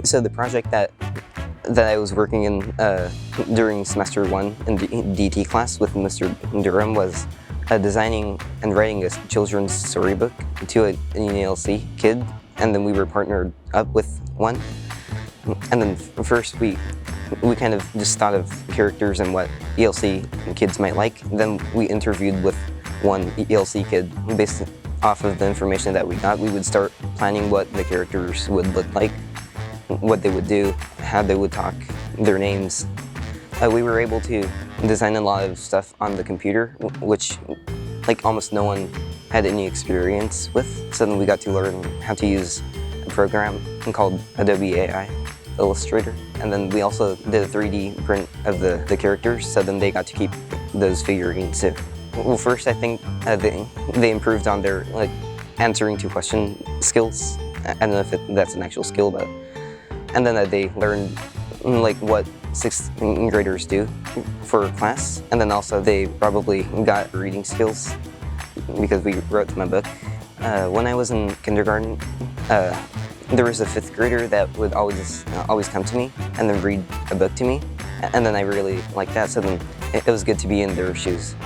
So the project that I was working in during semester 1 in the DT class with Mr. Durham was designing and writing a children's storybook to an ELC kid, and then we were partnered up with one. And then first we kind of just thought of characters and what ELC kids might like. Then we interviewed with one ELC kid. Based off of the information that we got, we would start planning what the characters would look like, what they would do, how they would talk, their names. We were able to design a lot of stuff on the computer, which like almost no one had any experience with. So then we got to learn how to use a program called Adobe AI Illustrator. And then we also did a 3D print of the characters, so then they got to keep those figurines too. Well, first I think they improved on their answering to question skills. I don't know if that's an actual skill, but and then they learned what 6th graders do for class, and then also they probably got reading skills because we wrote them a book. When I was in kindergarten, there was a 5th grader that would always come to me and then read a book to me, and then I really liked that, so then it was good to be in their shoes.